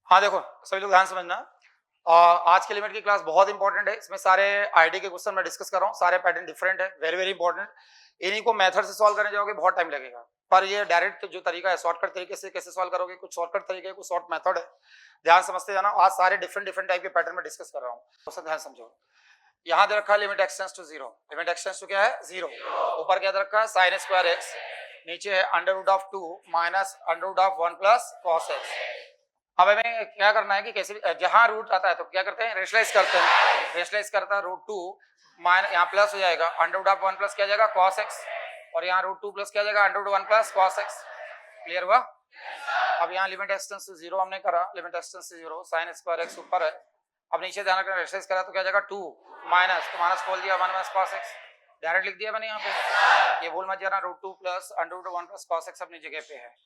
हाँ देखो सभी लोग ध्यान समझना। आज के लिमिट की क्लास बहुत इंपॉर्टेंट है। इसमें सारे आईडी के क्वेश्चन मैं डिस्कस कर रहा हूँ, सारे पैटर्न डिफरेंट है, वेरी वेरी इंपॉर्टेंट। इन्हीं को मेथड से सॉल्व करने जाओगे बहुत टाइम लगेगा, पर ये डायरेक्ट जो तरीका है शॉर्टकट तरीके से कैसे सॉल्व करोगे, कुछ शॉर्टकट तरीके, कुछ शॉर्ट मेथड है, ध्यान समझते जाना। आज सारे डिफरेंट डिफरेंट टाइप के पैटर्न में डिस्कस कर रहा हूँ, तो ध्यान समझो। यहाँ दे रखा है limit x tends to zero, limit x tends to क्या है जीरो। ऊपर क्या दे रखा है साइन स्क्वायर एक्स, नीचे है under root of 2 minus under root of 1 plus cos X. अब हमें क्या करना है कि कैसे भी जहां रूट आता है तो क्या करते हैं, रेशनलाइज करते हैं। रेशनलाइज करता है रूट 2 माइनस, यहाँ प्लस हो जाएगा अंडर रूट ऑफ 1 प्लस क्या जाएगा कॉस एक्स, और यहाँ रूट 2 प्लस क्या जाएगा under root 1 plus cos X. Clear हुआ? अब यहाँ limit x tends to zero हमने करा, limit x tends to zero, sine square X ऊपर है। अब नीचे ध्यान रखना, रेशनलाइज करा तो क्या जाएगा 2 माइनस, तो माइनस खोल दिया 1 माइनस कॉस एक्स, डायरेक्ट लिख दिया मैंने यहाँ पे। ये भूल मत जाना, root 2 plus under root 1 plus cos X अपनी जगह पे है।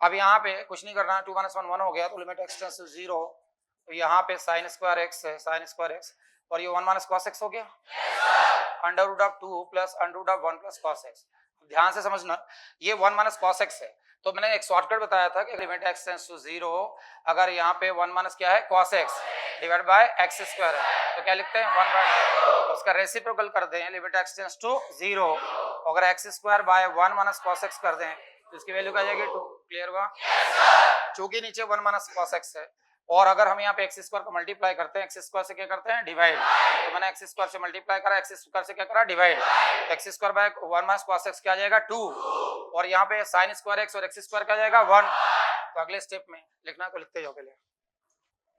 अब यहाँ पे कुछ नहीं करना, 2 माइनस 1 1 हो गया, तो limit x tends to zero, तो यहाँ पे साइन स्क्वायर एक्स है, साइन स्क्वायर एक्स, और ये 1 माइनस कॉस एक्स हो गया, under root of 2 plus under root of 1 plus cos X. ध्यान से समझना, ये 1 माइनस कॉस एक्स है, तो मैंने एक शॉर्टकट बताया था कि limit x tends to zero, अगर यहाँ पे 1 माइनस क्या है cos X divide by X square है, तो क्या लिखते हैं 1 बाय, उसका रेसिप्रोकल कर दें, limit x tends to zero, अगर x square by 1 minus cos x कर दें तो इसकी वैल्यू क्या जाएगी 2। क्लियर हुआ? चूंकि नीचे 1 माइनस कॉस एक्स है, और अगर हम यहाँ पे एक्स स्क्वायर को मल्टीप्लाई करते हैं, एक्स स्क्वायर से क्या करते हैं डिवाइड, तो मैंने एक्स स्क्वायर से मल्टीप्लाई करा, एक्स स्क्वायर से क्या करा divide, x square by 1 minus cos x क्या जाएगा 2, और यहाँ पे साइन स्क्वायर एक्स और एक्स स्क्वायर क्या जाएगा 1। तो अगले स्टेप में लिखना तो लिखते जाओ, पहले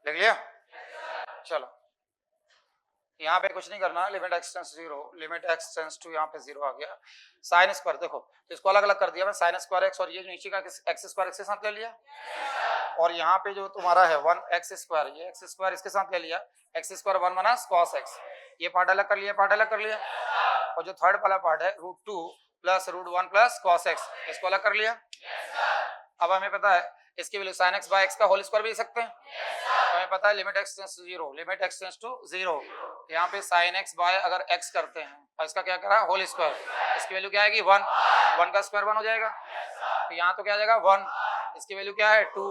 लिख लिया। चलो यहाँ पे कुछ नहीं करना, limit x tends to zero, limit x tends to यहाँ पे जीरो आ गया, साइन स्क्वायर देखो तो इसको अलग अलग कर दिया मैं, साइन स्क्वायर एक्स, और ये नीचे का एक्स स्क्वायर एक्स के साथ ले लिया, और यहाँ पे जो तुम्हारा है 1 एक्स स्क्वायर, ये एक्स स्क्वायर इसके साथ ले लिया, x square 1 minus cos x, ये पार्ट अलग कर लिया, पार्ट अलग कर लिया, और जो थर्ड वाला पार्ट है root 2 plus root 1 plus cos X, इसको अलग कर लिया। अब हमें पता है इसकी value sine X by X का होल स्क्वायर भी लिख सकते हैं, तो हमें पता है limit x tends to zero, limit x tends to zero, यहाँ पे साइन एक्स बाय अगर एक्स करते हैं और इसका क्या करा होल स्क्वायर, इसकी वैल्यू क्या आएगी 1, 1 का स्क्वायर 1 हो जाएगा, तो यहाँ तो क्या आ जाएगा 1, इसकी वैल्यू क्या है 2।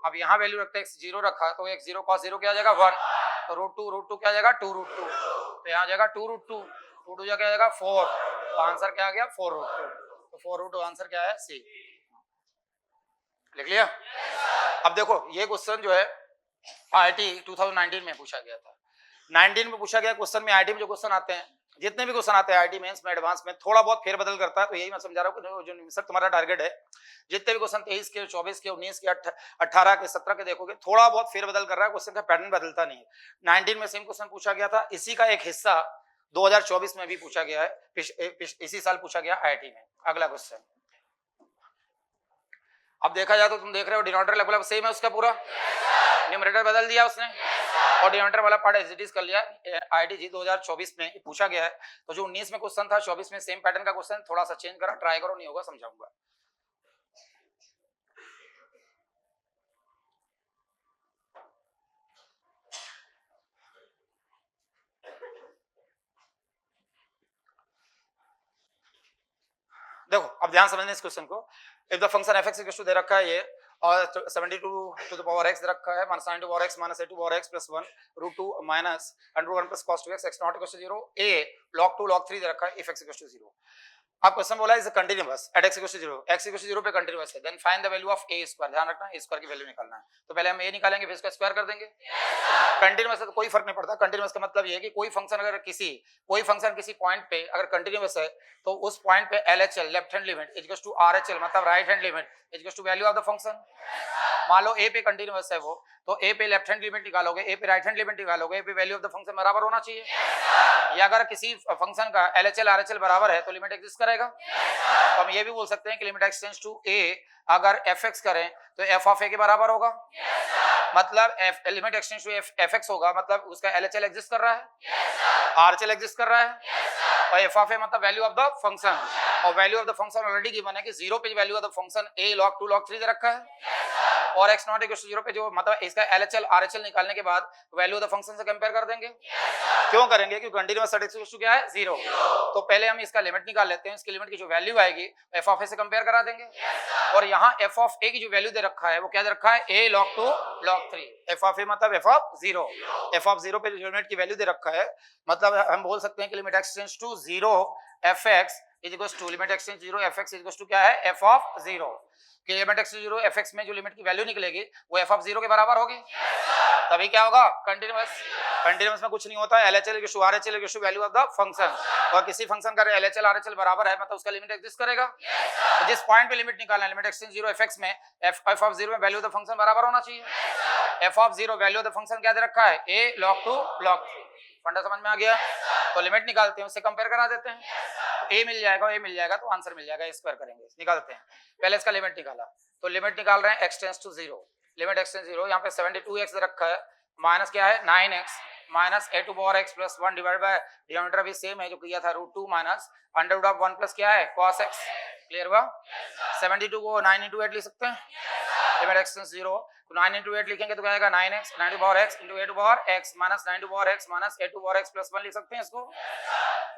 अब यहाँ वैल्यू रखते हैं एक्स जीरो रखा, तो एक्स जीरो कॉस जीरो क्या आ जाएगा 1, तो रूट टू क्या आ जाएगा 2 रूट 2, तो यहाँ आ जाएगा 2 रूट 2, 2 क्या आ जाएगा 4, तो आंसर क्या आ गया 4 रूट 2, तो 4 रूट 2 आंसर क्या है सी। लिख लिया? अब देखो ये क्वेश्चन जो है आईआईटी 2019 में पूछा गया था, 19 में पूछा गया क्वेश्चन में। आईआईटी में जो क्वेश्चन आते हैं, जितने भी क्वेश्चन आते हैं आईआईटी मेंस में, एडवांस में थोड़ा बहुत फेरबदल करता है, तो यही मैं समझा रहा हूँ जो सर तुम्हारा टारगेट है, जितने भी क्वेश्चन 23 के 24 के 19 के 18 के 17 के देखोगे, थोड़ा बहुत फेरबदल कर रहा है, क्वेश्चन का पैटर्न बदलता नहीं है। 19 में सेम क्वेश्चन पूछा गया था, इसी का एक हिस्सा 2024 में भी पूछा गया है, इसी साल पूछा गया आईआईटी में। अगला क्वेश्चन अब देखा जाए तो तुम देख रहे हो डिनोमिनेटर लगभग सेम है उसका पूरा, न्यूमरेटर बदल दिया उसने और डिनोमिनेटर वाला पार्ट एज इट इज कर लिया। आईआईटी 2024 में पूछा गया है, तो जो 19 में क्वेश्चन था 24 में सेम पैटर्न का क्वेश्चन, थोड़ा सा चेंज करा, ट्राई करो, नहीं होगा समझाऊंगा। देखो अब ध्यान समझने इस क्वेश्चन को। If the function f x equal to दे रखा है ये, और 72 टू द पावर एक्स दे रखा है, minus 9 to power x minus 8 to power x plus 1 root 2 minus under 1 plus cos 2x, x not equal to 0, a log 2 log 3 दे रखा है इफ x इक्वल टू 0। अब क्वेश्चन बोला is continuous at x equal to 0, x equal to 0 पे continuous है, then find the value of a square. ध्यान रखना a square की वैल्यू निकालना है, तो पहले हम a निकालेंगे फिर इसका स्क्वायर कर देंगे। कंटीन्यूअस है तो कोई फर्क नहीं पड़ता। कंटीन्यूअस का मतलब ये है कि कोई फंक्शन अगर कोई फंक्शन किसी पॉइंट पे अगर कंटीन्यूअस है, तो उस पॉइंट पे LHL left hand limit equals to RHL मतलब right hand limit equals to value of the function. मान लो a पे कंटीन्यूअस है वो, तो a पे लेफ्ट हैंड लिमिट निकालोगे, a पे राइट हैंड लिमिट निकालोगे, a पे वैल्यू ऑफ द फंक्शन बराबर होना चाहिए। या अगर किसी फंक्शन का LHL RHL बराबर है तो लिमिट एग्जिस्ट करेगा। तो हम ये भी बोल सकते हैं कि limit x tends to a अगर fx करें तो f ऑफ a के बराबर होगा, मतलब limit x tends to fx होगा, मतलब उसका LHL एग्जिस्ट कर रहा है, RHL एग्जिस्ट कर रहा है, और f ऑफ a मतलब वैल्यू ऑफ द फंक्शन, और value of the function already given है कि 0 पे value of the function a log 2 log 3 दे रखा है। और x नॉट इक्वल टू 0 पे जो मतलब इसका LHL RHL निकालने के बाद वैल्यू ऑफ द फंक्शन से कंपेयर कर देंगे। क्यों करेंगे? क्योंकि कंटीन्यूअस सेट इक्वल टू क्या है 0। तो पहले हम इसका लिमिट निकाल लेते हैं, इसकी लिमिट की जो वैल्यू आएगी f ऑफ a से कंपेयर करा देंगे। और यहाँ f ऑफ a की जो वैल्यू दे रखा है वो क्या दे रखा है a log 2 log 3। f of a मतलब f ऑफ 0। f ऑफ 0 पे जो लिमिट की वैल्यू दे रखा है मतलब हम बोल सकते हैं कि limit x tends to 0 fx is equal to limit x tends 0 fx is equal to क्या है f ऑफ 0 कि लिमिट x 0 fx में जो लिमिट की वैल्यू निकलेगी वो f ऑफ 0 के बराबर होगी। तभी क्या होगा? कंटीन्यूअस में कुछ नहीं होता है, LHL equal to RHL equal to value of the function. और किसी फंक्शन का LHL RHL बराबर है मतलब उसका लिमिट एग्जिस्ट करेगा। तो जिस पॉइंट पे लिमिट निकालना है लिमिट x 0 fx में f ऑफ 0 में वैल्यू ऑफ द फंक्शन बराबर होना चाहिए। f of 0 value of the function क्या दे रखा है a log 2 log 3। फंडा समझ में आ गया? तो लिमिट निकालते हैं उससे कंपेयर करा देते हैं, तो a मिल जाएगा तो आंसर मिल जाएगा, स्क्वायर करेंगे निकालते हैं। पहले इसका लिमिट निकाला तो लिमिट निकाल रहे हैं x tends to 0, limit x tends 0 यहाँ पे 72x दे रखा है माइनस क्या है 9x minus a to power x plus 1 divide by denominator भी सेम है जो किया था √2 minus under root of 1 plus क्या है cos x। क्लियर हुआ? 72 को 9 into 8 लिख सकते हैं, लिमिट x टेंड्स 0 तो 9 into 8 लिखेंगे तो क्या आएगा 9x 9 to power x into a to power x minus 9 to power x minus a to power x plus 1 लिख सकते हैं इसको।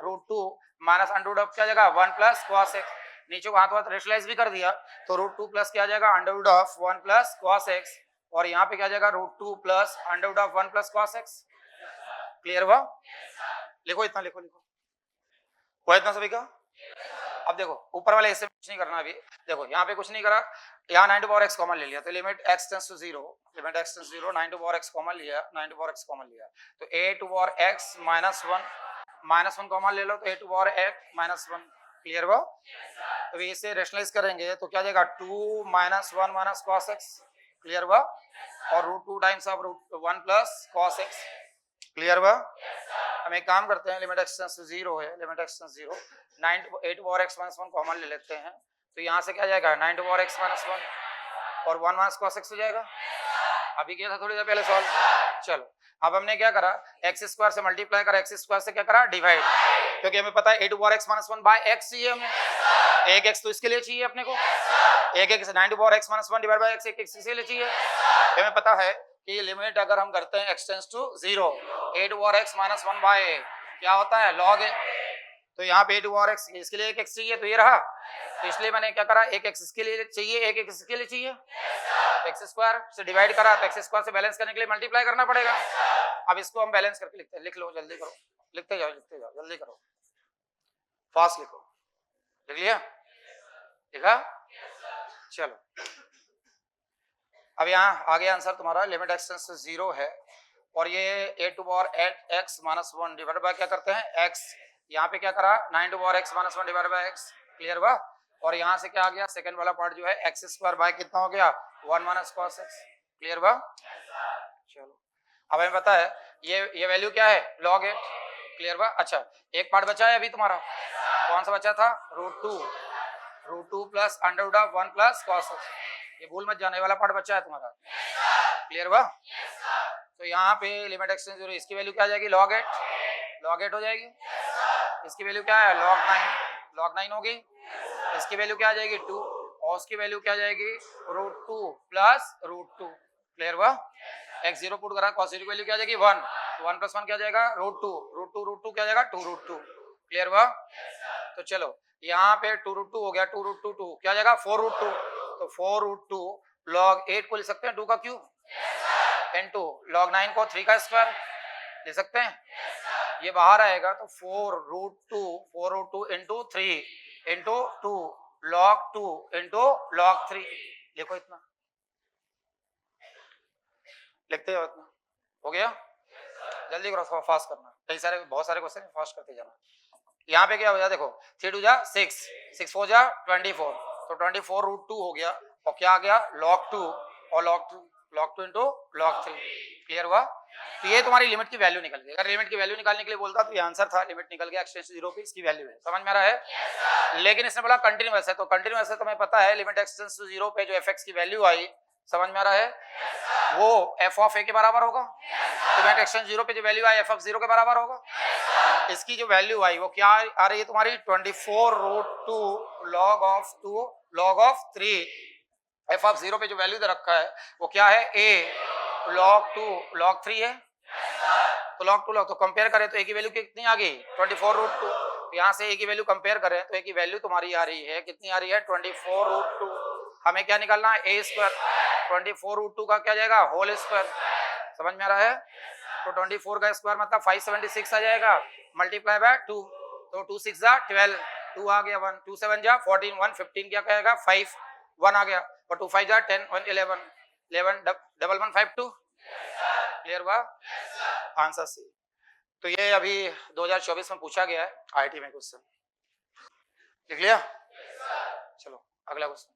√2 माइनस अंडर रूट ऑफ क्या जाएगा 1 प्लस cos x, नीचे को हाथ रेशनलाइज भी कर दिया तो √2 प्लस क्या जाएगा under root of 1 plus cos x और यहाँ पे क्या जाएगा √2 plus under root of 1 plus cos x। Clear हुआ? लिखो इतना, लिखो हुआ इतना सभी का। अब देखो ऊपर वाले हिस्से में कुछ नहीं करना अभी, देखो यहाँ पे कुछ नहीं करा, यहाँ 9 टू पावर x कॉमन ले लिया तो limit x tends to 0 limit x tends 0 9 to power x common लिया 9 टू पावर x कॉमन लिया तो a to power x minus 1 common ले लो तो a to power x minus 1। Clear हुआ? तो इसे रेशनलाइज करेंगे तो क्या जाएगा 2 minus 1 minus cos x। Clear हुआ? और √2 times of √1 plus cos x। Clear हुआ? हम एक काम करते हैं लिमिट x टेंड्स टू 0 है, limit x tends 0 9 to 8 power x minus 1 common ले लेते हैं तो यहाँ से क्या जाएगा 9 टू पावर x माइनस 1 और 1 माइनस cos x हो जाएगा। अभी किया था थोड़ी देर पहले सॉल्व। चलो अब हमने क्या करा x स्क्वायर से मल्टीप्लाई करा, x स्क्वायर से क्या करा डिवाइड, क्योंकि हमें पता है a to power x minus 1 by x चाहिए हमें, एक x तो इसके लिए चाहिए अपने को, एक x 9 to power x minus 1 divide by x एक x इसके लिए चाहिए। हमें पता है कि लिमिट अगर हम करते हैं x tends to 0 a to power x minus 1 by क्या होता है log a, तो यहाँ पे a टू पावर x इसके लिए एक x चाहिए तो ये रहा, तो इसलिए मैंने क्या करा एक x इसके लिए चाहिए एक x इसके लिए चाहिए, x स्क्वायर से डिवाइड करा तो x स्क्वायर से बैलेंस करने के लिए मल्टीप्लाई करना पड़ेगा। अब इसको हम बैलेंस करके लिखते हैं, लिख लो जल्दी करो, लिखते जाओ जल्दी करो, फास्ट लिखो। लिख लिया? लिखा? चलो अब यहाँ आ गया आंसर तुम्हारा, लिमिट x टेंड्स टू 0 है और ये a to power x minus 1 divide by क्या करते हैं x, यहाँ पे क्या करा 9 to power x minus 1 divide by x। Clear हुआ? और यहाँ से क्या आ गया सेकंड वाला पार्ट जो है x स्क्वायर बाय कितना हो गया 1 माइनस cos x। क्लियर हुआ? चलो अब हमें पता है ये वैल्यू क्या है log 8। क्लियर हुआ? अच्छा एक पार्ट बचा है अभी तुम्हारा, कौन सा बचा था √2 plus under root of 1 plus cos x, ये भूल मत जाना, ये वाला पार्ट बचा है तुम्हारा। क्लियर हुआ? तो यहाँ पे लिमिट x टेंड्स 0 इसकी वैल्यू क्या आ जाएगी log 8 हो जाएगी, इसकी वैल्यू क्या है log 9 होगी, इसकी वैल्यू क्या आ जाएगी 2 और उसकी वैल्यू क्या आ जाएगी √2 प्लस √2। क्लियर हुआ? x 0 पुट करा cos 0 की वैल्यू क्या आ जाएगी 1, तो 1 प्लस 1 क्या आ जाएगा √2 क्या आ जाएगा 2√2। क्लियर हुआ? तो चलो यहाँ पे 2√2 हो गया, 2√2 2 क्या आ जाएगा 4√2, तो 4√2 log 8 को लिख सकते हैं 2 का क्यूब इनटू log 9 को 3 का स्क्वायर ले सकते हैं, ये बाहर आएगा तो 4√2 into 3 into 2 log 2 into log 3। लिखो इतना, लिखते हो इतना, हो गया? जल्दी करो, फास्ट करना, बहुत सारे क्वेश्चन फास्ट करते जाना। यहाँ पे क्या हो जाए देखो 3 2 जा 6 6 4 जा 24 तो 24√2 हो गया और क्या आ गया log 2 और log 2 इंटू log 3। क्लियर हुआ? तो ये तुम्हारी लिमिट की वैल्यू निकल गई। अगर लिमिट की वैल्यू निकालने के लिए बोलता तो ये आंसर था, लिमिट निकल गया x टेंड्स टू 0 पे इसकी वैल्यू है। समझ में आ रहा है? लेकिन इसने बोला कंटिन्यूअस है, तो कंटिन्यूअस है तो हमें पता है लिमिट x टेंड्स टू 0 पे जो fx की वैल्यू आई, समझ में आ रहा है, वो f ऑफ a के बराबर होगा। तो लिमिट x टेंड्स टू 0 पे जो वैल्यू आई f ऑफ 0 के बराबर होगा। इसकी जो वैल्यू आई वो क्या आ रही है तुम्हारी 24√2 log of 3 एफ ऑफ 0 पे जो वैल्यू दे रखा है वो क्या है, a log 2 log 3 है, तो log 2 log, तो कंपेयर करें तो a की वैल्यू कितनी आ गई 24√2, यहाँ से a की वैल्यू कंपेयर करें तो a की वैल्यू तुम्हारी आ रही है, कितनी आ रही है 24√2। हमें क्या निकालना है, a स्क्वायर, 24√2 का क्या जाएगा होल स्क्वायर, समझ में आ रहा है, तो 24 का स्क्वायर मतलब 576 आ जाएगा, मल्टीप्लाई बाय 2, तो 2 6 जा 12, 2 आ गया 1, 2 7 जा 14, 1 15 क्या कहेगा 5, 1 आ गया, और 2 5 जा 10, 1 11, 11 डबल 1 5 2, क्लियर हुआ, आंसर सी। तो ये अभी 2024 में पूछा गया है आईआईटी में क्वेश्चन, लिख लिया, चलो अगला क्वेश्चन।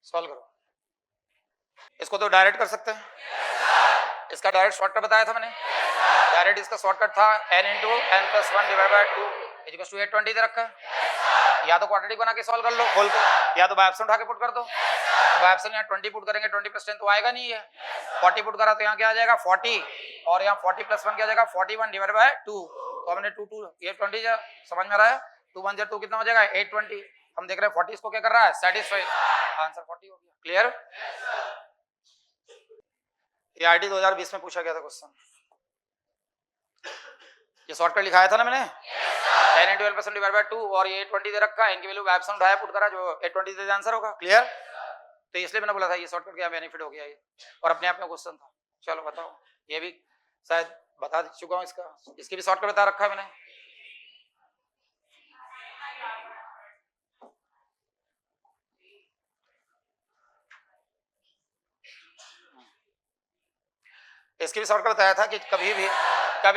सॉल्व करो, इसको तो डायरेक्ट कर सकते हैं, इसका डायरेक्ट शॉर्टकट बताया था मैंने, डायरेक्ट इसका शॉर्टकट था n into n plus 1 divide by 2 equals to 820 दे रखा है, या तो क्वाड्रेटिक बना के सॉल्व कर लो खोल के, या तो बाय ऑप्शन उठा के पुट कर दो, बाय ऑप्शन यहाँ 20 पुट करेंगे 20 प्लस 10 तो आएगा नहीं है, 40 पुट करा तो यहाँ क्या आ जाएगा 40, और यहाँ 40 प्लस 1 क्या आ जाएगा 41 डिवाइड बाय 2, तो हमने 2 2 820 समझ में आ रहा है, 2 1 2 कितना हो जाएगा 820, हम देख रहे हैं 40 इसको क्या कर रहा है सेटिस्फाई, आंसर 40 हो गया, क्लियर। ये आईटी 2020 में पूछा गया था क्वेश्चन, ये शॉर्टकट लिखाया था ना मैंने, n into L percent divide by 2, और ये 820 दे रखा है, इनकी वैल्यू एप्सिलॉन उठाया पुट करा जो 820 दे आंसर होगा, क्लियर। तो इसलिए मैंने बोला था ये शॉर्टकट क्या बेनिफिट हो गया ये, और अपने आप में क्वेश्चन था, चलो बताओ, ये भी शायद बता चुका हूँ, इसकी भी शॉर्टकट बता रखा है मैंने। इसकी भी शॉर्टकट बताया था कि कभी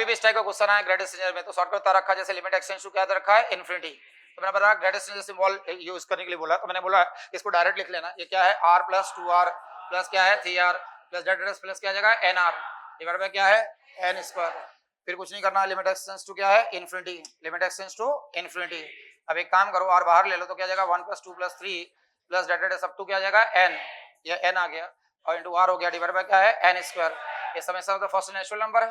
भी इस टाइप का क्वेश्चन आए ग्रेटेस्ट इंजीनियर में तो शॉर्टकट बता रखा है, जैसे लिमिट एक्सटेंस टू क्या दे रखा है इन्फिनिटी, तो मैंने बताया ग्रेटेस्ट इंजीनियर सिंबल यूज करने के लिए बोला, तो मैंने बोला इसको डायरेक्ट लिख लेना, ये क्या है r प्लस 2r प्लस क्या है 3r प्लस डेट प्लस क्या जाएगा nr डिवाइड बाय क्या है n स्क्वायर, फिर कुछ नहीं करना, लिमिट एक्सटेंस टू क्या है infinity, limit x tends to infinity. अब एक काम करो r बाहर ले लो तो क्या जाएगा 1 प्लस 2 प्लस 3 प्लस डेट सब टू क्या जाएगा n, ये n आ गया और इंटू r हो गया डिवाइड बाय क्या है n स्क्वायर, ये summation of the first natural number है,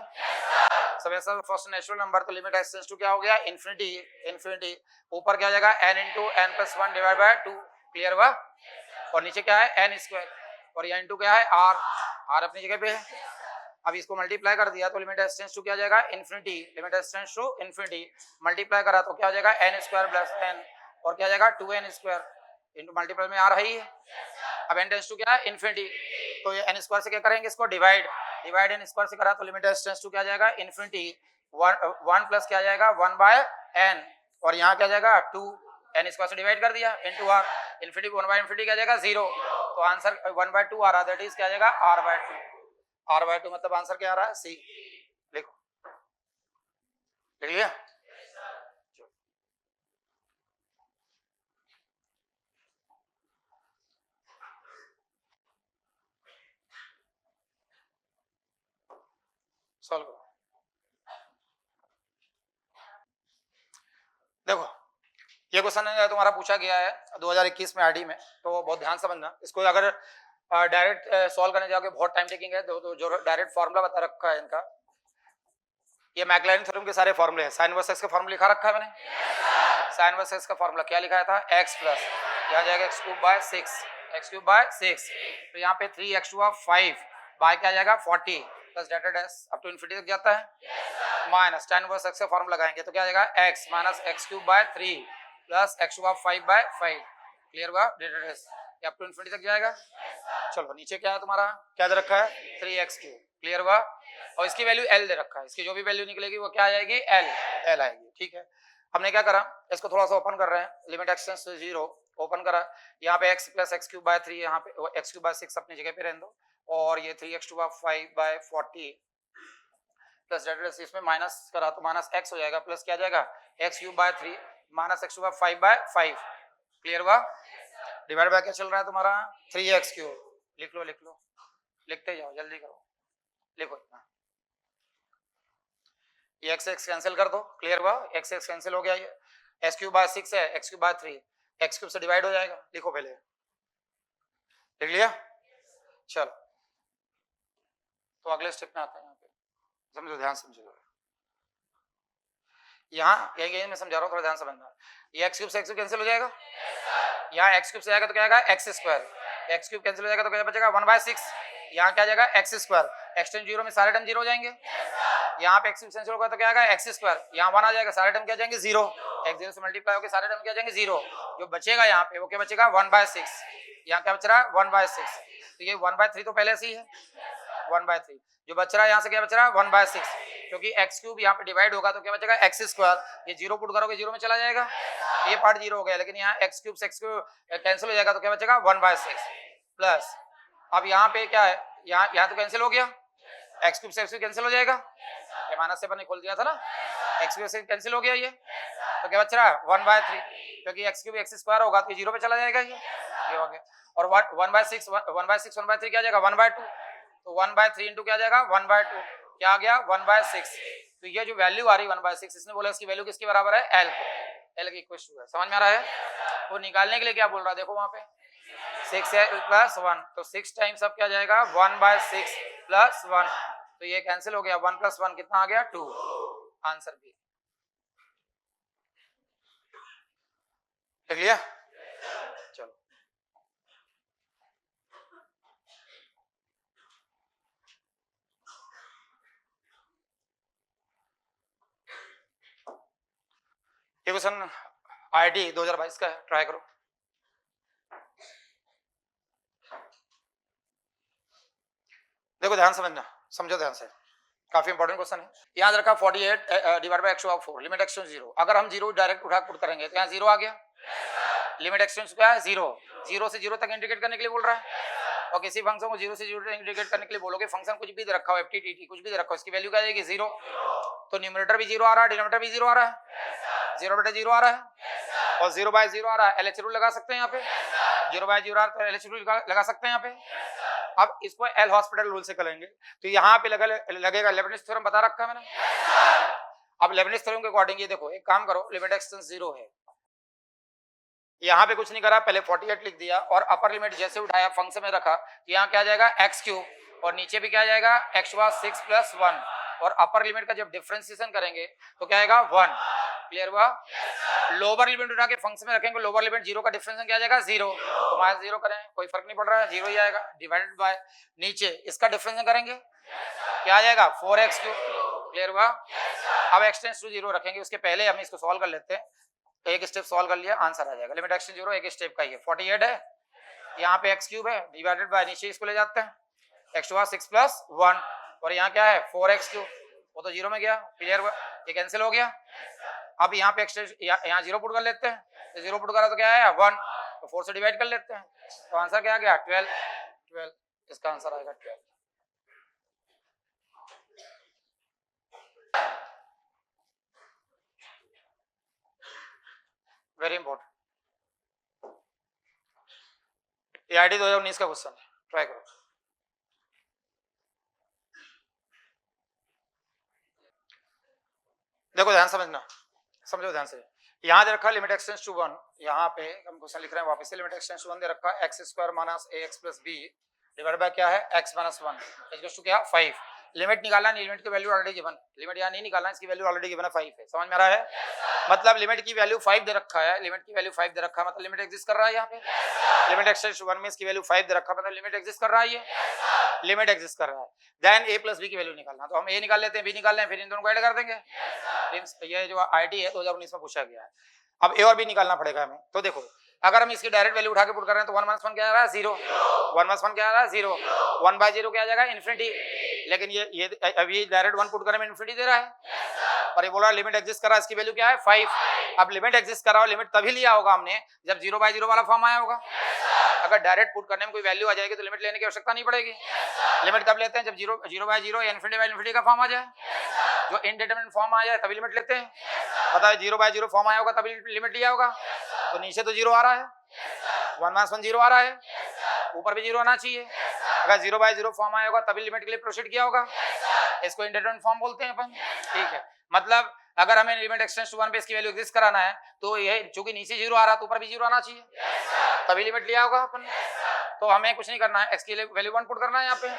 summation of the first natural number, तो लिमिट एक्सटेंस टू क्या हो गया इन्फिनिटी, इन्फिनिटी ऊपर क्या हो जाएगा n into n plus 1 divide by 2, clear हुआ, और नीचे क्या है n स्क्वायर, और ये इंटू क्या है r अपनी जगह पे है, अब इसको मल्टीप्लाई कर दिया तो लिमिट एक्सटेंस टू क्या हो जाएगा infinity, limit x tends to infinity, multiply करा तो क्या हो जाएगा n स्क्वायर प्लस n, और क्या जाएगा 2n स्क्वायर इंटू मल्टीप्लाई में आ रही है, अब n टेंस टू क्या है इन्फिनिटी, तो ये n स्क्वायर से क्या करेंगे इसको डिवाइड n स्क्वायर से करा तो लिमिट टेंस टू क्या जाएगा इन्फिनिटी, 1 प्लस क्या जाएगा 1 बाय n, और यहाँ क्या जाएगा 2, n स्क्वायर से डिवाइड कर दिया into r, infinity 1 by infinity क्या जाएगा 0, तो आंसर 1 बाय 2 आ रहा है, दैट इज क्या जाएगा r बाय 2, r बाय 2 मतलब आंसर क्या आ रहा है सी, लिखो, लिख लिया। सॉल्व करो, देखो ये क्वेश्चन तुम्हारा पूछा गया है 2021 में आरडी में, तो बहुत ध्यान समझना इसको, अगर डायरेक्ट सॉल्व करने जाओगे बहुत टाइम टेकिंग है, तो जो डायरेक्ट फार्मूला बता रखा है इनका, ये मैक्लैरिन थ्योरम के सारे फार्मूले हैं, साइन वर्स एक्स का फार्मूला लिखा रखा है मैंने, साइन वर्स एक्स का फार्मूला क्या लिखा था x प्लस यहाँ जाएगा x क्यूब बाय 6, तो यहाँ पे 3x टू 5 बाय क्या जाएगा 40 plus data dash up to infinity तक जाता है, माइनस tan वर्स x का फार्मूला लगाएंगे तो क्या जाएगा x minus x cube by 3 plus x to 5 by 5, clear हुआ, data dash up to infinity तक जाएगा। चलो नीचे क्या है तुम्हारा, क्या दे रखा है 3x क्यूब, क्लियर हुआ, और इसकी वैल्यू l दे रखा है, इसकी जो भी वैल्यू निकलेगी वो क्या आ जाएगी l आएगी, ठीक है। हमने क्या करा, इसको थोड़ा सा ओपन कर रहे हैं, लिमिट एक्सटेंस टू 0 ओपन करा, यहाँ पे x plus x cube by 3, यहाँ पे x क्यूब बाय 6 अपनी जगह पे रहने दो, और ये 3x to 5 by 40 plus data इसमें माइनस करा तो माइनस x हो जाएगा, प्लस क्या जाएगा x cube by 3 minus x to 5 by 5, clear हुआ, डिवाइड बाय क्या चल रहा है तुम्हारा 3x क्यूब, लिख लो लिखते जाओ जल्दी करो, लिखो ये x कैंसिल कर दो, क्लियर हुआ, x कैंसिल हो गया, ये x क्यूब बाय 6 है, x cube by 3 x cube से डिवाइड हो जाएगा, लिखो पहले, लिख लिया, चलो तो अगले स्टेप में आते हैं, यहाँ पे समझो, ध्यान समझो, यहाँ ये मैं समझा रहा हूँ, थोड़ा ध्यान समझना। ये x क्यूब से x क्यूब कैंसिल हो जाएगा, यहाँ x क्यूब से जाएगा तो क्या आएगा x square, x cube cancel हो जाएगा तो क्या बचेगा 1/6, यहाँ क्या आ जाएगा x square, x ten zero में सारे टर्म जीरो हो जाएंगे, यहाँ पे x क्यूब कैंसिल होगा तो क्या आएगा x स्क्वायर, यहाँ 1 आ जाएगा, सारे टर्म क्या जाएंगे 0, x 0 से मल्टीप्लाई होकर सारे टर्म क्या जाएंगे 0, जो बचेगा यहाँ पे वो क्या बचेगा 1/6, यहाँ क्या बच रहा है 1/6, तो ये 1/3 तो पहले से ही है 1/3, जो बच रहा है यहाँ से क्या बच रहा है 1/6, क्योंकि x क्यूब यहाँ पे डिवाइड होगा तो क्या बचेगा x स्क्वायर, ये जीरो पुट करोगे जीरो में चला जाएगा, ये पार्ट जीरो हो गया, लेकिन यहाँ x क्यूब से x क्यूब कैंसिल हो जाएगा तो क्या बचेगा 1/6 प्लस, अब यहाँ पे क्या है, यहाँ तो कैंसिल हो गया, x क्यूब से x क्यूब कैंसिल हो जाएगा, ये माइनस से अपन ने खोल दिया था ना, x क्यूब से कैंसिल हो गया, ये तो क्या बच रहा है 1/3, क्योंकि x क्यूब x स्क्वायर होगा तो जीरो पे चला जाएगा, ये हो गया, और 1/6 1/3 क्या आ जाएगा 1/2, तो 1/3 इंटू क्या आ जाएगा 1/2, क्या आ गया 1/6, तो ये जो वैल्यू आ रही 1/6, इसने बोला इसकी वैल्यू किसके बराबर है L के इक्वल टू है, समझ में आ रहा है, वो निकालने के लिए क्या बोल रहा है देखो वहां पे 6L + 1, तो 6 टाइम्स अब क्या जाएगा 1/6 + 1, तो ये कैंसिल हो गया, 1 + 1 कितना आ गया 2, आंसर बी, देख लिया, चलो ये क्वेश्चन IIT 2022 का है, ट्राई करो। देखो ध्यान समझना, समझो ध्यान से, काफी इंपॉर्टेंट क्वेश्चन है। यहाँ रखा 48 divide by x/4, limit x → 0, अगर हम 0 डायरेक्ट उठा पुट करेंगे तो यहाँ 0 आ गया, लिमिट x → क्या है 0, 0 से 0 तक इंटीग्रेट करने के लिए बोल रहा है, और किसी फंक्शन को 0 से 0 तक इंटीग्रेट करने के लिए बोलोगे, फंक्शन कुछ भी दे रखा हो ft dt कुछ भी दे रखा हो, इसकी वैल्यू क्या आएगी 0, तो न्यूमरेटर भी 0 आ रहा है, डिनोमिनेटर भी 0 आ रहा है, 0/0 आ रहा है, और 0/0 आ रहा है, LHS रूल लगा सकते हैं यहाँ पे, 0/0 आ रहा है तो LHS रूल लगा सकते हैं यहाँ पे। अब इसको एल हॉस्पिटल रूल से करेंगे तो यहाँ पे लगेगा लेबनिज थ्योरम बता रखा है मैंने, अब लेबनिज थ्योरम के अकॉर्डिंग ये देखो, एक काम करो, लिमिट x → 0 है, यहाँ पे कुछ नहीं करा, पहले 48 लिख दिया और अपर लिमिट जैसे उठाया फंक्शन में रखा, तो यहाँ क्या आ जाएगा x³ और नीचे भी क्या आ जाएगा x6 + 1, और अपर लिमिट का जब डिफरेंशिएशन करेंगे तो क्या आएगा 1, क्लियर हुआ, लोअर लिमिट उठा के फंक्शन में रखेंगे, लोअर लिमिट 0 का डिफरेंशिएशन क्या आ जाएगा 0, तो -0 करें कोई फर्क नहीं पड़ रहा है, 0 ही आएगा, डिवाइडेड बाय नीचे इसका डिफरेंशिएशन करेंगे क्या आ जाएगा 4x³, क्लियर हुआ, अब x → 0 रखेंगे, उसके पहले हम इसको सॉल्व कर लेते हैं, एक स्टेप सॉल्व कर लिया, आंसर आ जाएगा, लिमिट x → 0 एक स्टेप का ही है, 48 है, यहाँ पे x³ है, डिवाइडेड बाय नीचे इसको ले जाते हैं x6 + 1, और यहाँ क्या है 4x³, वो तो 0 में गया, क्लियर हुआ, ये कैंसिल हो गया, अब यहाँ पे यहाँ 0 पुट कर लेते हैं, तो 0 पुट करा तो क्या है 1, तो 4 से डिवाइड कर लेते हैं, तो आंसर क्या आ गया 12, इसका आंसर आएगा 12। वेरी इंपॉर्टेंट, IIT 2019 का क्वेश्चन है, ट्राई करो। देखो ध्यान समझना, समझो ध्यान से, यहाँ दे रखा लिमिट x → 1, यहाँ पे हम क्वेश्चन लिख रहे हैं वापस से, लिमिट x → 1 दे रखा x² - ax + b divide by क्या है x - 1 इक्वल टू क्या 5, लिमिट निकालना, लिमिट की वैल्यू ऑलरेडी गिवन, लिमिट यहाँ नहीं निकालना, इसकी वैल्यू ऑलरेडी गिवन है 5 है, समझ में आ रहा है, मतलब लिमिट की वैल्यू 5 दे रखा है, लिमिट की वैल्यू 5 दे रखा है, मतलब लिमिट एग्जिस्ट कर रहा है, यहाँ पे लिमिट x → 1 में इसकी वैल्यू 5 दे रखा है, मतलब लिमिट एग्जिस्ट कर रहा है, ये लिमिट एग्जिस्ट कर रहा है, देन a + b की वैल्यू निकालना, तो हम a निकाल लेते हैं, b निकाल लें, फिर इन दोनों को ऐड कर देंगे, ये जो IIT है 2019 में पूछा गया है, अब a और b निकालना पड़ेगा हमें, तो देखो अगर हम इसकी डायरेक्ट वैल्यू उठा के पुट कर रहे हैं तो 1 - 1 क्या आ रहा है 0, 1 - 1 क्या आ रहा है 0, 1/0 क्या आ जाएगा इन्फिनिटी, लेकिन ये अभी डायरेक्ट 1 पुट करने में इन्फिनिटी दे रहा है, और ये बोल रहा है लिमिट एग्जिस्ट कर रहा है, इसकी वैल्यू क्या है 5, अब लिमिट एग्जिस्ट कर रहा है, लिमिट तभी लिया होगा हमने जब 0/0 वाला फॉर्म आया होगा, अगर डायरेक्ट पुट करने में कोई वैल्यू आ जाएगी तो लिमिट लेने की आवश्यकता नहीं पड़ेगी, लिमिट कब लेते हैं जब 0/0 या इन्फिनिटी का फॉर्म आ जाए, जो इनडिटरमिनेट फॉर्म आ जाए तभी लिमिट लेते हैं, पता है 0/0 फॉर्म आया होगा तभी लिमिट लिया होगा, तो नीचे तो 0 आ रहा है, 1 - 1 0 आ रहा है, ऊपर भी 0 आना चाहिए, अगर 0/0 फॉर्म आया होगा तभी लिमिट के लिए प्रोसीड किया होगा, इसको इंडिटरमिनेट फॉर्म बोलते हैं अपन, ठीक है, मतलब अगर हमें लिमिट x → 1 पे इसकी वैल्यू एग्जिस्ट कराना है तो ये चूंकि नीचे 0 आ रहा है तो ऊपर भी 0 आना चाहिए, तभी लिमिट लिया होगा अपन, तो हमें कुछ नहीं करना है, x की वैल्यू 1 पुट करना है यहाँ पे,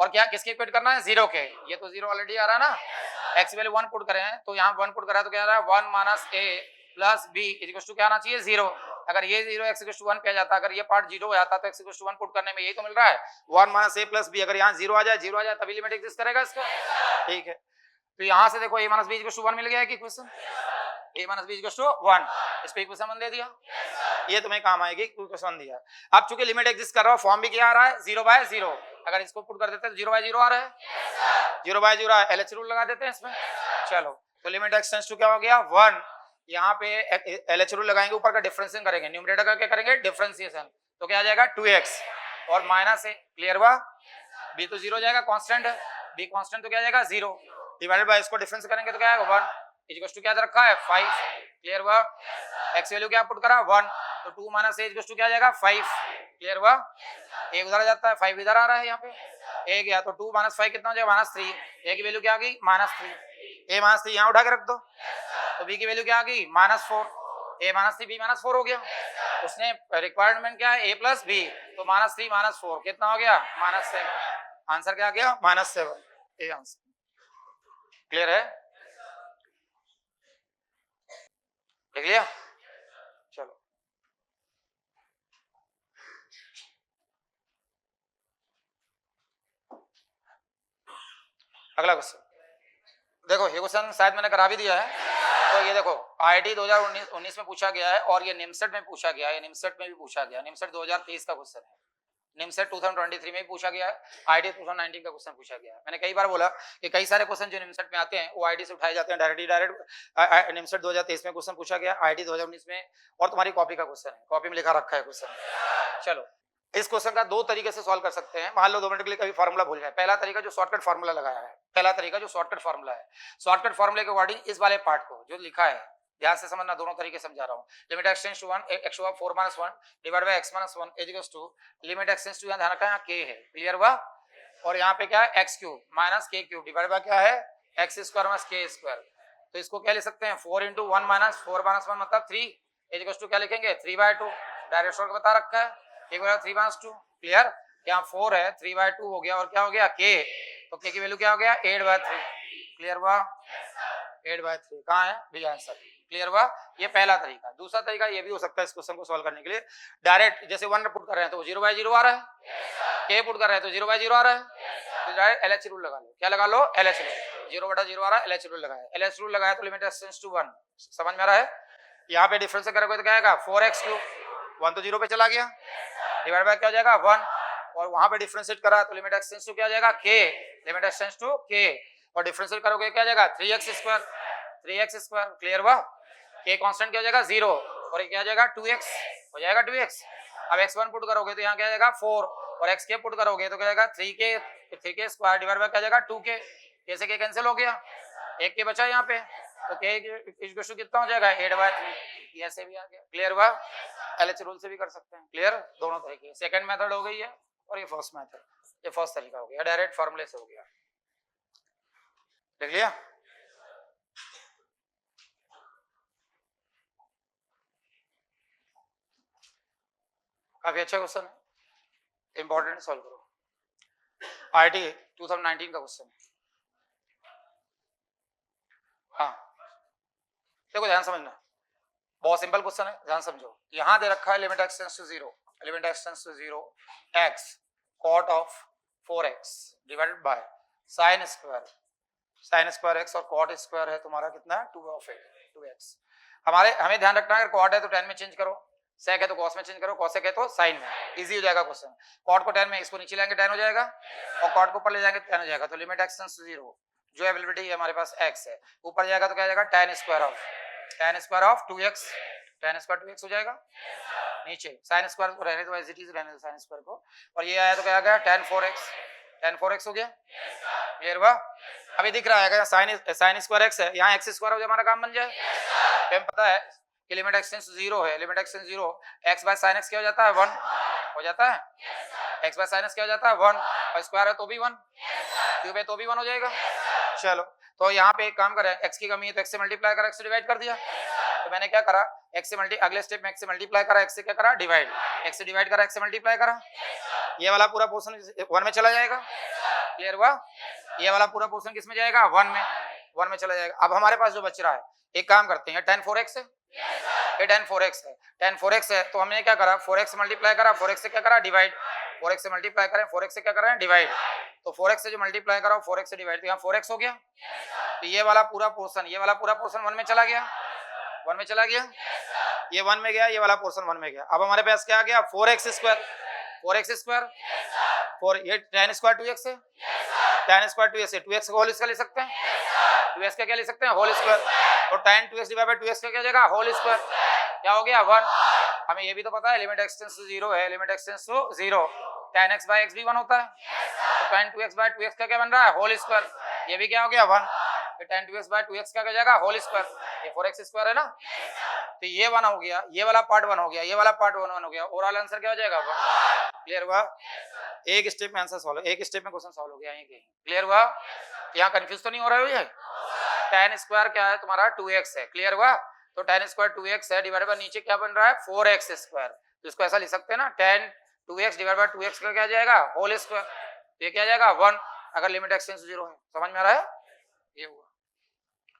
और क्या किसके इक्वेट करना है 0 के, ये तो 0 ऑलरेडी आ रहा है ना, एक्स वैल्यू 1 पुट करें तो यहाँ 1 पुट करा तो क्या आ रहा है 1 minus a plus b equal to क्या आना चाहिए 0। अगर ये 0 x इक्वल टू 1 पे आ जाता, अगर ये पार्ट 0 हो जाता तो x इक्वल टू 1 पुट करने में यही तो मिल रहा है 1 माइनस ए प्लस बी। अगर यहाँ 0 आ जाए तभी लिमिट एग्जिस्ट करेगा इसका। ठीक है, तो यहाँ से देखो a minus b equal to 1 मिल गया है कि question a minus b equal to 1, इस पे इक्वेशन दे दिया, ये तुम्हें काम आएगी इक्वेशन दिया। अब चूंकि लिमिट एग्जिस्ट कर रहा है फॉर्म भी क्या आ रहा है 0/0, अगर इसको पुट कर देते हैं 0/0 आ रहा है, 0/0 LH रूल लगा देते हैं इसमें। चलो तो लिमिट x टेंड्स टू क्या हो गया 1, यहाँ पे LH रूल लगाएंगे, ऊपर का डिफरेंशिएशन करेंगे, न्यूमरेटर का क्या करेंगे डिफरेंशिएशन, तो क्या आ जाएगा 2x और माइनस है, क्लियर हुआ। b तो 0 हो जाएगा, कांस्टेंट है, b कांस्टेंट तो क्या आ जाएगा 0 डिवाइडेड बाय इसको डिफरेंस करेंगे तो क्या आएगा 1 इक्वल्स टू क्या दे रखा है 5, क्लियर हुआ। x वैल्यू क्या पुट करा 1, तो 2 माइनस a इक्वल्स टू क्या आ जाएगा 5, क्लियर हुआ। एक उधर आ जाता है 5 इधर आ रहा है, यहाँ पे a गया तो 2 माइनस 5 कितना हो जाएगा -3, a की वैल्यू क्या आ गई -3, a -3 यहाँ उठा के रख दो, तो b की वैल्यू क्या आ गई -4, a -3 b -4 हो गया। उसने रिक्वायरमेंट क्या है a प्लस b, तो -3 -4 कितना हो गया -7, आंसर क्या आ गया -7, ये आंसर क्लियर है, देख लिया। चलो अगला क्वेश्चन देखो, ये क्वेश्चन शायद मैंने करा भी दिया है। तो ये देखो IIT 2019 में पूछा गया है और ये निमसेट में पूछा गया है, निमसेट में भी पूछा गया, निमसेट 2023 का क्वेश्चन है, निमसेट 2023 में भी पूछा गया है, IIT 2019 का क्वेश्चन पूछा गया है। मैंने कई बार बोला कि कई सारे क्वेश्चन जो निमसेट में आते हैं वो IIT से उठाए जाते हैं डायरेक्ट। निमसेट 2023 में क्वेश्चन पूछा गया, IIT 2019 में, और तुम्हारी कॉपी का क्वेश्चन है, कॉपी में लिखा रखा है क्वेश्चन। चलो इस क्वेश्चन का दो तरीके से सॉल्व कर सकते हैं। मान लो 2 मिनट के लिए कभी फार्मूला भूल जाए, पहला तरीका जो शॉर्टकट फार्मूला लगाया है, पहला तरीका जो शॉर्टकट फार्मूला है, शॉर्टकट फार्मूले के अकॉर्डिंग इस वाले पार्ट को जो लिखा है ध्यान से समझना, दोनों तरीके समझा रहा हूं। Limit x tends to 1 x to 4 - 1 divide by x - 1 equals to limit x tends to, यहां ध्यान रखना यहाँ k है, क्लियर हुआ। और यहाँ पे क्या है x cube minus k cube divide by क्या है x square minus k square. तो इसको क्या लिख सकते हैं 4 × 1 - 4 - 1 मतलब 3 इक्वल्स टू क्या लिखेंगे 3/2, डायरेक्ट शॉर्ट बता रखा है, एक बार 3 - 2 क्लियर। यहाँ 4 है 3/2 हो गया और क्या हो गया k, तो k की वैल्यू क्या हो गया 8/3, क्लियर हुआ 8/3, कहाँ है बी आंसर, क्लियर हुआ। ये पहला तरीका। दूसरा तरीका ये भी हो सकता है इस क्वेश्चन को सॉल्व करने के लिए, डायरेक्ट जैसे 1 पुट कर रहे हैं तो 0/0 आ रहा है, k पुट कर रहे हैं तो 0/0 आ रहा है, तो डायरेक्ट LH रूल लगा लो, क्या लगा लो LH रूल, 0/0 आ रहा है LH रूल लगाया, LH रूल लगाया तो लिमिट x टेंड्स टू 1, समझ में आ रहा है। यहाँ पे डिफरेंस करोगे तो क्या आएगा 4x क्यूब, 1 तो 0 पे चला गया, डिवाइड बाय क्या हो जाएगा 1, और वहां पे डिफरेंशिएट करा तो लिमिट x टेंड्स टू क्या आ जाएगा k, limit x tends to k, और डिफरेंशिएट करोगे क्या आ जाएगा 3x स्क्वायर, क्लियर हुआ। k कांस्टेंट क्या हो जाएगा 0 और ये क्या आ जाएगा 2x हो जाएगा 2x। अब x1 पुट करोगे तो यहाँ क्या आ जाएगा 4 और x k पुट करोगे तो क्या आएगा 3k स्क्वायर डिवाइड बाय क्या आ जाएगा 2k, कैसे k कैंसिल हो गया, एक k बचा यहाँ पे, तो k इक्वल टू कितना हो जाएगा 8/3, ऐसे भी आ गया, क्लियर हुआ। LH रूल से भी कर सकते हैं, क्लियर, दोनों तरीके। सेकंड मेथड हो गई है और ये फर्स्ट मेथड, ये फर्स्ट तरीका हो गया, डायरेक्ट फार्मूले से हो गया, देख लिया। काफी अच्छा क्वेश्चन है, इंपॉर्टेंट, सॉल्व करो। IIT 2019 का क्वेश्चन है। हाँ देखो ध्यान समझना, बहुत सिंपल क्वेश्चन है, ध्यान समझो। यहां दे रखा है limit x tends to 0, limit x tends to 0 x cot of 4x divided by sin square x और cot स्क्वायर है तुम्हारा कितना 2x। हमें ध्यान रखना है अगर cot है तो tan में चेंज करो, sec है तो cos में चेंज करो, cosec है तो sin में, इजी हो जाएगा क्वेश्चन। cot को tan में, इसको नीचे लाएंगे tan हो जाएगा, और cot को ऊपर ले जाएंगे tan हो जाएगा। तो लिमिट x टेंड्स टू 0, जो अवेलेबिलिटी है हमारे पास x है, ऊपर जाएगा तो क्या जाएगा tan square of 2x, tan square 2x हो जाएगा, नीचे sin स्क्वायर को रहने दो एज इट इज, रहने दो sin स्क्वायर को, और ये आया तो क्या आ गया tan 4x हो गया, क्लियर हुआ। अभी दिख रहा है sin स्क्वायर x है, यहाँ x स्क्वायर हो जाए हमारा काम बन जाए। हमें पता है कि लिमिट x टेंड्स टू 0 है, limit x tends to 0 x by sin x क्या हो जाता है 1 हो जाता है, x बाय sin x क्या हो जाता है 1, और स्क्वायर है तो भी 1, क्यूब है तो भी 1 हो जाएगा। चलो तो यहाँ पे एक काम करें, x की कमी है तो x से मल्टीप्लाई करा, x से डिवाइड कर दिया, तो मैंने क्या करा अगले स्टेप में x से मल्टीप्लाई करा, x से क्या करा डिवाइड, x से डिवाइड करा, x से मल्टीप्लाई करा, ये वाला पूरा पोर्शन 1 में चला जाएगा, क्लियर हुआ। ये वाला पूरा पोर्शन किस में जाएगा 1 में, 1 में चला जाएगा। अब हमारे पास जो बच रहा है, एक काम करते हैं, tan 4x है, ये tan 4x है, tan 4x है, तो हमने क्या करा, 4x मल्टीप्लाई करा, 4x से क्या करा, डिवाइड, 4x से मल्टीप्लाई करें, 4x से क्या करें, डिवाइड, तो 4x से जो मल्टीप्लाई करा 4x से डिवाइड, तो यहाँ 4x हो गया, तो ये वाला पूरा पोर्शन, ये वाला पूरा पोर्शन 1 में चला गया, 1 में चला गया, ये 1 में गया, ये वाला पोर्शन 1 में गया। अब हमारे पास क्या आ गया, 4x स्क्वायर, 4x स्क्वायर, 4, ये tan स्क्वायर 2x है, tan स्क्वायर 2x है, 2x का होल स्क्वायर ले सकते हैं, 2x का क्या ले सकते हैं, होल स्क्वायर, और tan 2x divide by 2x का क्या जाएगा, होल स्क्वायर, क्या हो गया 1। हमें ये भी तो पता है लिमिट x टेंड्स टू 0 है, limit x tends to 0, tan x by x भी 1 होता है, तो tan 2x बाय 2x का क्या बन रहा है, होल स्क्वायर, ये भी क्या हो गया 1, फिर tan 2x बाय 2x का क्या जाएगा, होल स्क्वायर, ये 4x स्क्वायर है ना, तो ये 1 हो गया, ये वाला पार्ट 1 हो गया, ये वाला पार्ट 1 हो गया, ओवरऑल आंसर क्या हो जाएगा 1। क्लियर हुआ, एक स्टेप में आंसर सॉल्व, एक स्टेप में क्वेश्चन सॉल्व हो गया, ये क्लियर हुआ, यहाँ कंफ्यूज तो नहीं हो रहा है, tan स्क्वायर क्या है तुम्हारा 2x है, क्लियर हुआ, तो tan स्क्वायर 2x है, डिवाइड बाय नीचे क्या बन रहा है 4x स्क्वायर, तो इसको ऐसा लिख सकते हैं ना, tan 2x divide by 2x का क्या जाएगा, होल स्क्वायर, तो ये क्या जाएगा 1, अगर लिमिट x टेंड्स टू 0 है, समझ में आ रहा है, ये हुआ,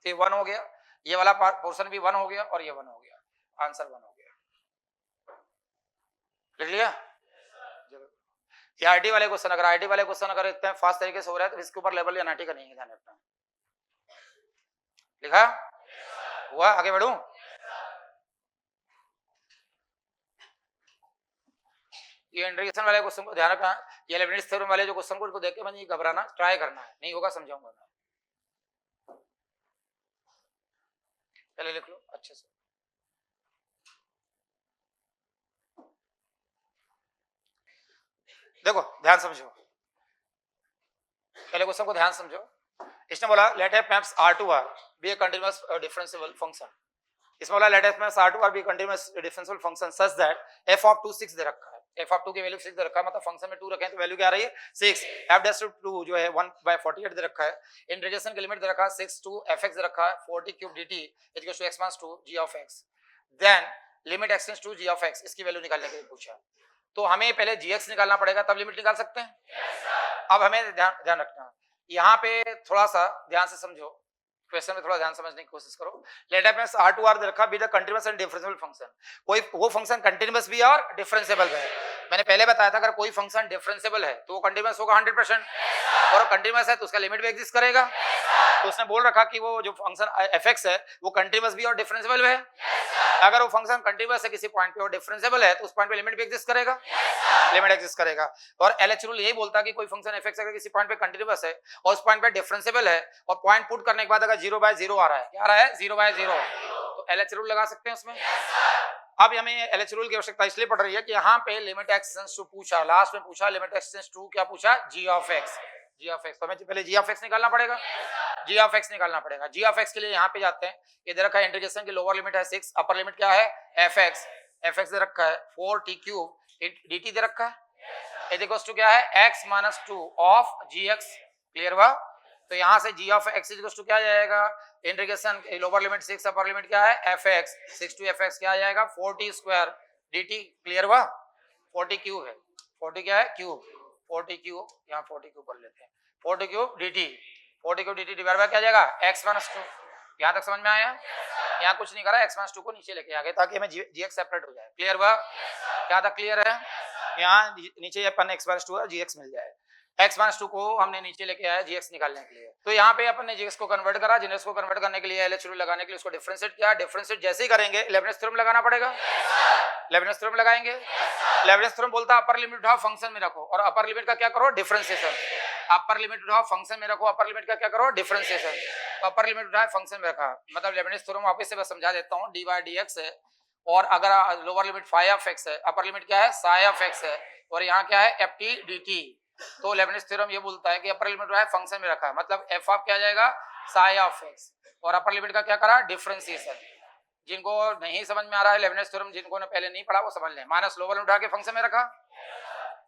तो ये 1 हो गया, ये वाला पोर्शन भी 1 हो गया, और ये 1 हो गया, आंसर 1 हो गया, लिख लिया। ये आईटी वाले क्वेश्चन, अगर आईटी वाले क्वेश्चन अगर इतने फास्ट तरीके से हो रहा है तो इसके ऊपर लेवल या नाटी का नहीं है, ध्यान रखना, लिखा हुआ, आगे बढ़ूं, ये इंटीग्रेशन वाले क्वेश्चन को ध्यान रखना, ये लेबनिज थ्योरम वाले जो क्वेश्चन को उनको देख के मैं नहीं घबराना, ट्राई करना है, नहीं होगा समझाऊंगा मैं, पहले लिख लो अच्छे से। देखो ध्यान समझो, पहले क्वेश्चन को ध्यान समझो, इसने बोला let f maps R2R be a continuous differential function, इसमें बोला let f maps R2R be continuous differential function such that f of 2 6 दे रखा है, f ऑफ 2 की वैल्यू 6 दे रखा है, मतलब फंक्शन में 2 रखे हैं तो वैल्यू क्या आ रही है 6, f डैश 2 जो है 1/48 दे रखा है, इंटीग्रेशन की लिमिट दे रखा है 6 to fx दे रखा है 40 cube dt equal to x minus 2 g of x, then limit x tends to g of x, इसकी वैल्यू निकालने के लिए पूछा, तो हमें पहले gx निकालना पड़ेगा तब लिमिट निकाल सकते हैं। अब हमें ध्यान रखना, यहाँ पे थोड़ा सा ध्यान से समझो, क्वेश्चन में थोड़ा ध्यान समझने की कोशिश करो, लेट एफ मैप्स R2R दे रखा be the continuous and differential function, कोई वो फंक्शन कंटीन्यूअस भी है और डिफरेंशिएबल भी है, मैंने पहले बताया था अगर कोई फंक्शन डिफरेंशिएबल है तो वो कंटीन्यूअस होगा 100%, और कंटीन्यूअस है तो उसका लिमिट भी एग्जिस्ट करेगा, तो उसने बोल रखा कि वो जो फंक्शन fx है वो कंटीन्यूअस भी और डिफरेंशिएबल है, अगर वो फंक्शन कंटीन्यूअस है किसी पॉइंट पे और डिफरेंशिएबल है तो उस पॉइंट पे लिमिट भी एग्जिस्ट करेगा, लिमिट एग्जिस्ट करेगा, और LH रूल यही बोलता है कि कोई फंक्शन fx अगर किसी पॉइंट पे कंटीन्यूअस है और उस पॉइंट पे डिफरेंशिएबल है और पॉइंट पुट करने के बाद अगर 0/0 आ रहा है, क्या आ रहा है 0/0, तो LH रूल लगा सकते हैं उसमें। अब हमें LH रूल की आवश्यकता इसलिए पड़ रही है कि यहाँ पे लिमिट x टेंड्स टू पूछा, लास्ट में पूछा लिमिट x टेंड्स टू क्या पूछा, g of x, तो हमें पहले g of x निकालना पड़ेगा, g of x निकालना पड़ेगा, g of x के लिए यहाँ पे जाते हैं, ये दे रखा है इंटीग्रेशन की लोअर लिमिट है 6, अपर लिमिट क्या है fx दे रखा है 4t क्यूब dt दे रखा है, इज इक्वल्स टू क्या है x minus 2 of gx, clear हुआ, तो यहाँ से g of x is equals to क्या आ जाएगा, integration lower limit 6 upper limit क्या है fx, 6 to fx क्या आ जाएगा 4t स्क्वायर dt, क्लियर हुआ, 40 क्यूब है, 40 क्या है क्यूब, 40 क्यूब, यहाँ 40 क्यूब कर लेते हैं, 40 cube dt, 40 cube dt divide by क्या जाएगा x माइनस 2, यहाँ तक समझ में आया, यहाँ कुछ नहीं करा, x माइनस 2 को नीचे लेके आ गए ताकि हमें gx सेपरेट हो जाए, क्लियर हुआ, क्या तक क्लियर है, यहाँ नीचे अपन x माइनस 2 और gx मिल जाए, x माइनस 2 को हमने नीचे लेके आया gx निकालने के लिए, तो यहाँ पे अपन ने gx को कन्वर्ट करा, gx को कन्वर्ट करने के लिए LH रूल लगाने के लिए उसको डिफरेंशिएट किया, डिफरेंशिएट जैसे ही करेंगे लेबनिज थ्योरम लगाना पड़ेगा, लेबनिज थ्योरम लगाएंगे, लेबनिज थ्योरम बोलता है अपर लिमिट उठाओ फंक्शन में रखो और अपर लिमिट का क्या करो डिफरेंशिएशन, अपर लिमिट उठाओ फंक्शन में रखो, अपर लिमिट का क्या करो डिफरेंशिएशन, तो अपर लिमिट उठाए फंक्शन में रखा, मतलब लेबनिज थ्योरम वापस से मैं समझा देता हूँ, dy/dx है और अगर lower limit phi of x है, अपर लिमिट क्या है psi of x है और यहाँ क्या है ft dt, तो लेबनिज थ्योरम ये बोलता है कि अपर लिमिट उठाए फंक्शन में रखा, मतलब f ऑफ क्या जाएगा psi of x और अपर लिमिट का क्या करा डिफरेंशिएशन, जिनको नहीं समझ में आ रहा है लेबनिज थ्योरम, जिनको ने पहले नहीं पढ़ा वो समझ लें, माइनस लोअर लिमिट उठा के फंक्शन में रखा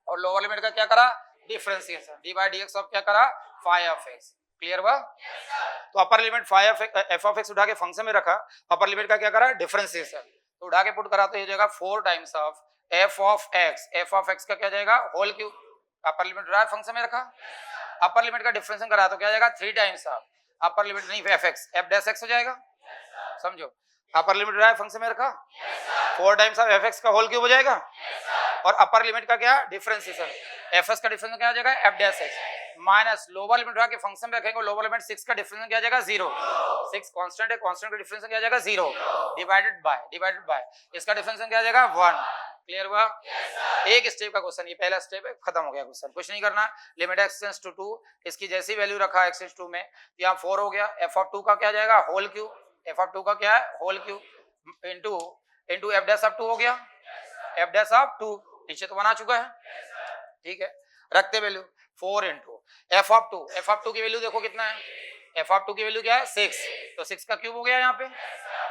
और लोअर लिमिट का क्या करा डिफरेंशिएशन, dy/dx ऑफ क्या करा phi of x, क्लियर हुआ, तो upper limit phi of f of x उठा के फंक्शन में रखा, अपर लिमिट का क्या करा डिफरेंशिएशन, तो उठा के पुट करा तो ये जाएगा 4 times of f of x का क्या जाएगा होल क्यूब, अपर लिमिट उठा फंक्शन में रखा, अपर लिमिट का डिफरेंशिएशन करा तो क्या जाएगा 3 टाइम्स ऑफ, अपर लिमिट नहीं F x, F dash x हो जाएगा, समझो अपर लिमिट रहा है फंक्शन में रखा, 4 टाइम्स ऑफ एफ एक्स का होल क्यूब हो जाएगा, और अपर लिमिट का क्या डिफरेंशिएशन, एफ एस का डिफरेंशिएशन क्या आ जाएगा, F dash x minus lower limit रहा के फंक्शन में रखेंगे, लोअर लिमिट 6 का डिफरेंशिएशन क्या आ जाएगा 0, 6 कांस्टेंट है, कांस्टेंट का डिफरेंशिएशन क्या आ जाएगा 0 डिवाइडेड बाय इसका डिफरेंशिएशन क्या आ जाएगा 1। क्लियर हुआ? एक स्टेप का क्वेश्चन, ये पहला स्टेप है, खत्म हो गया क्वेश्चन, कुछ नहीं करना। लिमिट x टेंड्स टू 2, इसकी जैसी वैल्यू रखा x टेंड्स टू में, यहाँ 4 हो गया, f ऑफ 2 का क्या जाएगा होल क्यूब, f ऑफ 2 का क्या है whole cube into f dash of 2 हो गया, f डैश ऑफ 2 नीचे तो बना चुका है, ठीक है, रखते वैल्यू 4 इनटू f ऑफ 2 की वैल्यू देखो कितना है, f ऑफ 2 की वैल्यू क्या है 6, तो 6 का क्यूब हो गया, यहाँ पे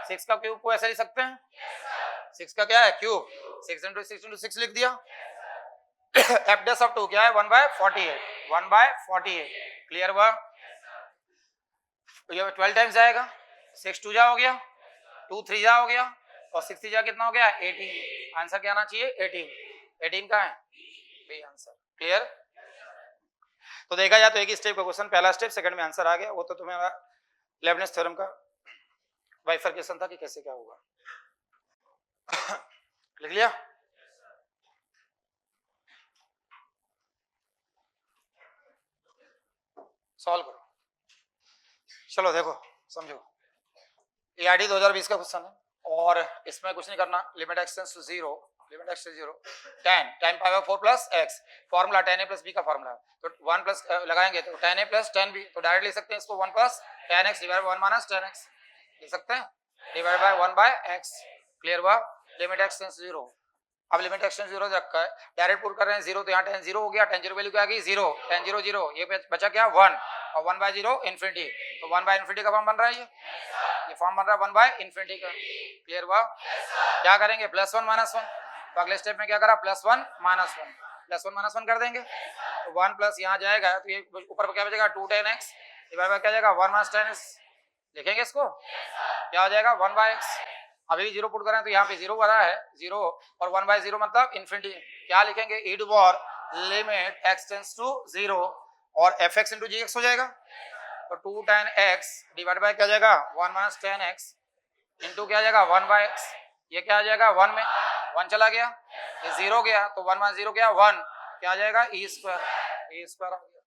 6 का क्यूब को ऐसे लिख सकते हैं, 6 का क्या है क्यूब, 6 into 6 लिख दिया। f डैश ऑफ 2 क्या है 1/48 क्लियर हुआ? ये 12 टाइम्स जाएगा, 6 2 जा हो गया, 2 3 जा हो गया, और 6 3 जा कितना हो गया 18, आंसर क्या आना चाहिए 18 का है बी आंसर। क्लियर? तो देखा जाए तो एक ही स्टेप का क्वेश्चन, पहला स्टेप, सेकंड में आंसर आ गया, वो तो तुम्हारा लेबनिज थ्योरम का बाइफरकेशन था कि कैसे क्या होगा। लिख लिया? सॉल्व करो, चलो देखो समझो, EID 2020 का क्वेश्चन है, और इसमें कुछ नहीं करना, limit x tends to 0, limit x tends to 0 tan pi by 4 plus x, formula tan a plus b का फॉर्मूला, तो 1 प्लस लगाएंगे तो tan a plus tan b, तो डायरेक्ट लिख सकते हैं इसको 1 plus tan x divide by 1 minus tan x लिख सकते हैं, divide by 1 by x। Clear हुआ? लिमिट x टेंड्स टू 0, अब लिमिट x टेंड्स टू 0 रखा है, डायरेक्ट पुट कर रहे हैं 0, तो यहाँ tan 0 हो गया, tan 0 वैल्यू क्या आ गई 0, tan 0 0, ये बचा क्या 1, और 1 बाय 0 इन्फिनिटी, तो 1 बाय इन्फिनिटी का फॉर्म बन रहा है, ये फॉर्म बन रहा है 1 बाय इन्फिनिटी का। क्लियर हुआ? क्या करेंगे प्लस 1 माइनस 1, तो अगले स्टेप में क्या करा प्लस 1 माइनस 1, प्लस 1 माइनस 1 कर देंगे, तो 1 प्लस यहाँ जाएगा, तो ये ऊपर क्या बचेगा 2 tan x डिवाइड बाय क्या जाएगा 1 माइनस tan x, लिखेंगे इसको क्या हो जाएगा 1 बाय x, अभी भी 0 पुट कर रहे हैं तो यहाँ पे 0 बना है 0, और 1 बाय 0 मतलब इन्फिनिटी, क्या लिखेंगे e to power limit x tends to 0, और fx into gx हो जाएगा, तो 2 tan x डिवाइड बाय क्या जाएगा 1 माइनस tan x इंटू क्या जाएगा 1 बाय x, ये क्या आ जाएगा 1 में 1 चला गया, ये 0 गया, तो 1 माइनस 0 क्या 1, क्या आ जाएगा e स्क्वायर आ गया।